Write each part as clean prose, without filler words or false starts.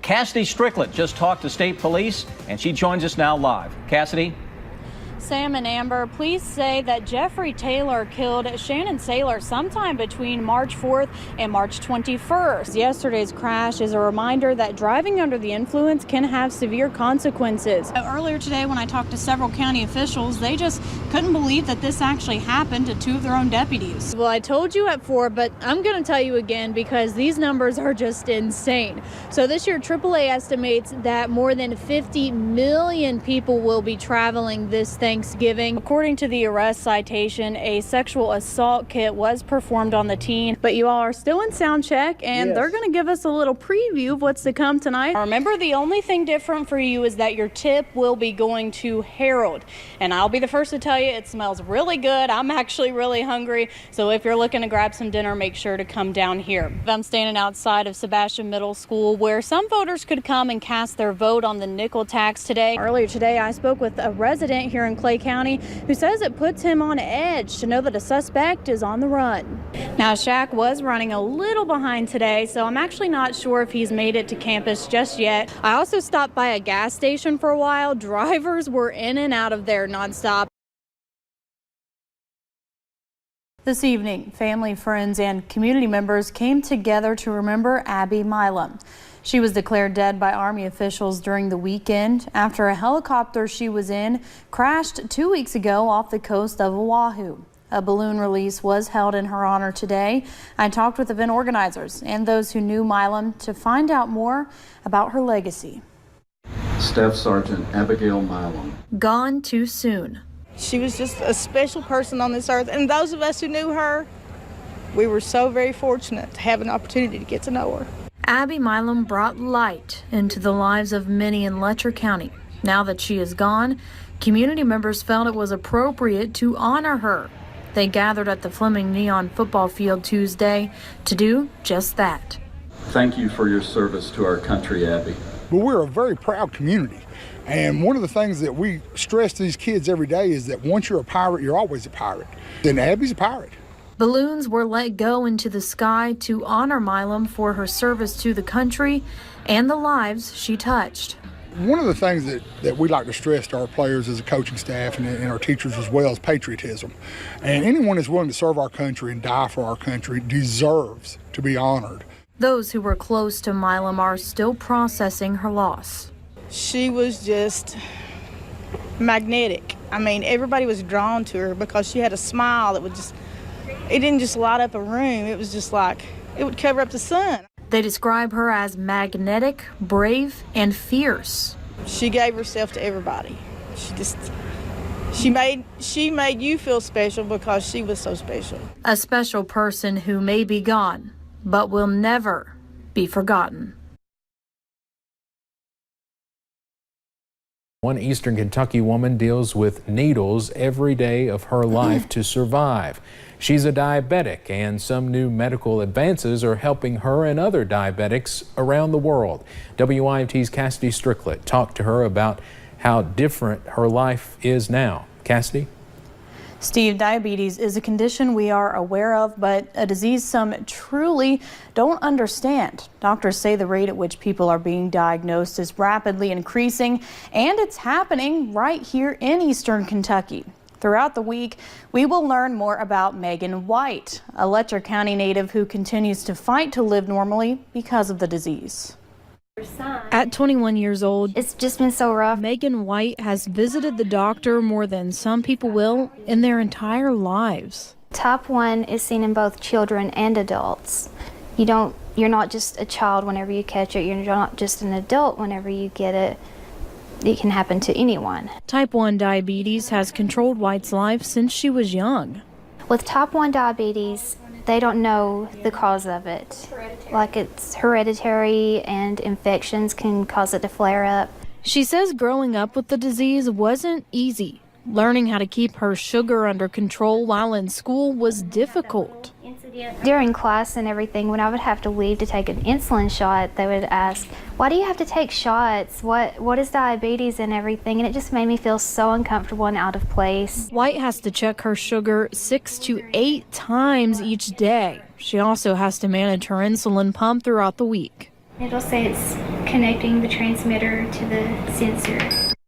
Kassidy Stricklett just talked to state police, and she joins us now live. Kassidy? Sam and Amber, police say that Jeffrey Taylor killed Shannon Saylor sometime between March 4th and March 21st. Yesterday's crash is a reminder that driving under the influence can have severe consequences. Earlier today, when I talked to several county officials, they just couldn't believe that this actually happened to two of their own deputies. Well, I told you at 4, but I'm going to tell you again because these numbers are just insane. So this year, AAA estimates that more than 50 million people will be traveling this Thanksgiving. According to the arrest citation, a sexual assault kit was performed on the teen, but you all are still in sound check, and they're going to give us a little preview of what's to come tonight. Remember, the only thing different for you is that your tip will be going to Harold, and I'll be the first to tell you it smells really good. I'm actually really hungry, so if you're looking to grab some dinner, make sure to come down here. I'm standing outside of Sebastian Middle School, where some voters could come and cast their vote on the nickel tax today. Earlier today, I spoke with a resident here in Clay County who says it puts him on edge to know that a suspect is on the run. Now, Shaq was running a little behind today, so I'm actually not sure if he's made it to campus just yet. I also stopped by a gas station for a while. Drivers were in and out of there nonstop. This evening, family, friends, and community members came together to remember Abby Milam. She was declared dead by Army officials during the weekend after a helicopter she was in crashed 2 weeks ago off the coast of Oahu. A balloon release was held in her honor today. I talked with event organizers and those who knew Milam to find out more about her legacy. Staff Sergeant Abigail Milam. Gone too soon. She was just a special person on this earth, and those of us who knew her, we were so very fortunate to have an opportunity to get to know her. Abby Milam brought light into the lives of many in Letcher County. Now that she is gone, community members felt it was appropriate to honor her. They gathered at the Fleming Neon football field Tuesday to do just that. Thank you for your service to our country, Abby. But we're a very proud community. And one of the things that we stress to these kids every day is that once you're a pirate, you're always a pirate. And Abby's a pirate. Balloons were let go into the sky to honor Milam for her service to the country and the lives she touched. One of the things that we like to stress to our players as a coaching staff and our teachers as well is patriotism. And anyone that's willing to serve our country and die for our country deserves to be honored. Those who were close to Milam are still processing her loss. She was just magnetic. I mean, everybody was drawn to her because she had a smile that would just, it didn't just light up a room. It was just like, it would cover up the sun. They describe her as magnetic, brave, and fierce. She gave herself to everybody. She made you feel special because she was so special. A special person who may be gone, but will never be forgotten. One Eastern Kentucky woman deals with needles every day of her life to survive. She's a diabetic, and some new medical advances are helping her and other diabetics around the world. WIFT's Kassidy Stricklett talked to her about how different her life is now. Kassidy? Steve, diabetes is a condition we are aware of, but a disease some truly don't understand. Doctors say the rate at which people are being diagnosed is rapidly increasing, and it's happening right here in Eastern Kentucky. Throughout the week, we will learn more about Megan White, a Letcher County native who continues to fight to live normally because of the disease. At 21 years old, it's just been so rough. Megan White has visited the doctor more than some people will in their entire lives. Type 1 is seen in both children and adults. You're not just a child whenever you catch it. You're not just an adult whenever you get it. It can happen to anyone. Type 1 diabetes has controlled White's life since she was young. With type 1 diabetes, they don't know the cause of it. Like it's hereditary, and infections can cause it to flare up. She says growing up with the disease wasn't easy. Learning how to keep her sugar under control while in school was difficult. During class and everything, when I would have to leave to take an insulin shot, they would ask, why do you have to take shots? What is diabetes and everything? And it just made me feel so uncomfortable and out of place. White has to check her sugar 6 to 8 times each day. She also has to manage her insulin pump throughout the week. It'll say connecting the transmitter to the sensor.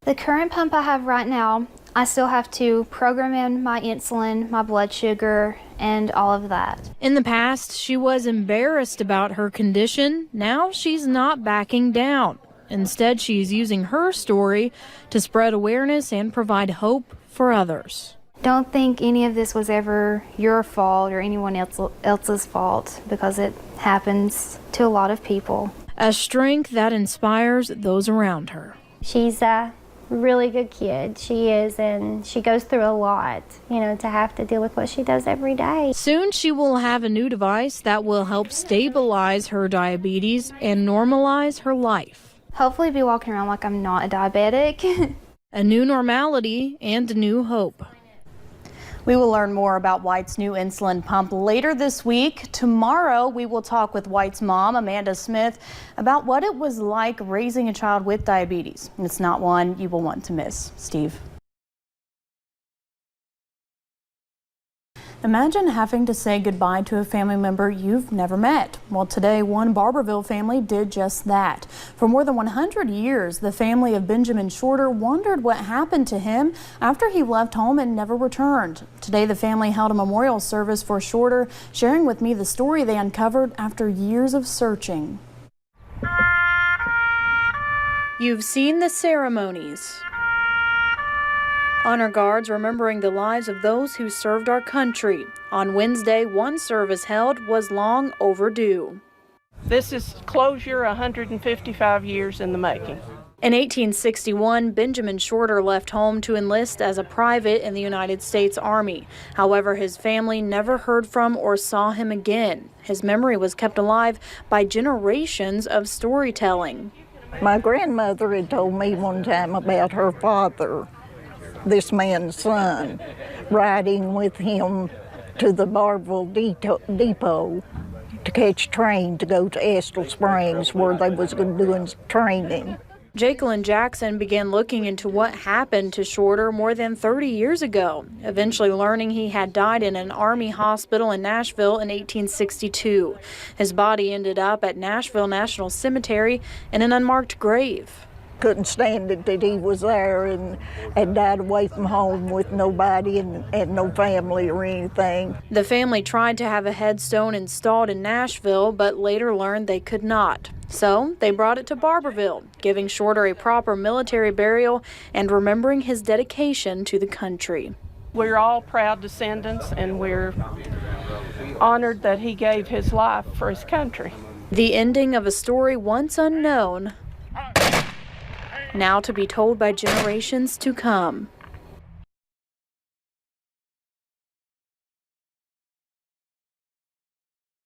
The current pump I have right now, I still have to program in my insulin, my blood sugar, and all of that. In the past, she was embarrassed about her condition. Now she's not backing down. Instead, she's using her story to spread awareness and provide hope for others. Don't think any of this was ever your fault or anyone else's fault, because it happens to a lot of people. A strength that inspires those around her. She's a really good kid. She is, and she goes through a lot, to have to deal with what she does every day. Soon she will have a new device that will help stabilize her diabetes and normalize her life. Hopefully be walking around like I'm not a diabetic. A new normality and a new hope. We will learn more about White's new insulin pump later this week. Tomorrow, we will talk with White's mom, Amanda Smith, about what it was like raising a child with diabetes. It's not one you will want to miss. Steve. Imagine having to say goodbye to a family member you've never met. Well, today, one Barbourville family did just that. For more than 100 years, the family of Benjamin Shorter wondered what happened to him after he left home and never returned. Today, the family held a memorial service for Shorter, sharing with me the story they uncovered after years of searching. You've seen the ceremonies. Honor guards remembering the lives of those who served our country. On Wednesday, one service held was long overdue. This is closure 155 years in the making. In 1861, Benjamin Shorter left home to enlist as a private in the United States Army. However, his family never heard from or saw him again. His memory was kept alive by generations of storytelling. My grandmother had told me one time about her father, this man's son, riding with him to the Barville depot to catch a train to go to Estill Springs, where they was doing training. Jacqueline Jackson began looking into what happened to Shorter more than 30 years ago, eventually learning he had died in an Army hospital in Nashville in 1862. His body ended up at Nashville National Cemetery in an unmarked grave. Couldn't stand it that he was there and died away from home with nobody and no family or anything. The family tried to have a headstone installed in Nashville, but later learned they could not. So they brought it to Barbourville, giving Shorter a proper military burial and remembering his dedication to the country. We're all proud descendants, and we're honored that he gave his life for his country. The ending of a story once unknown, now to be told by generations to come.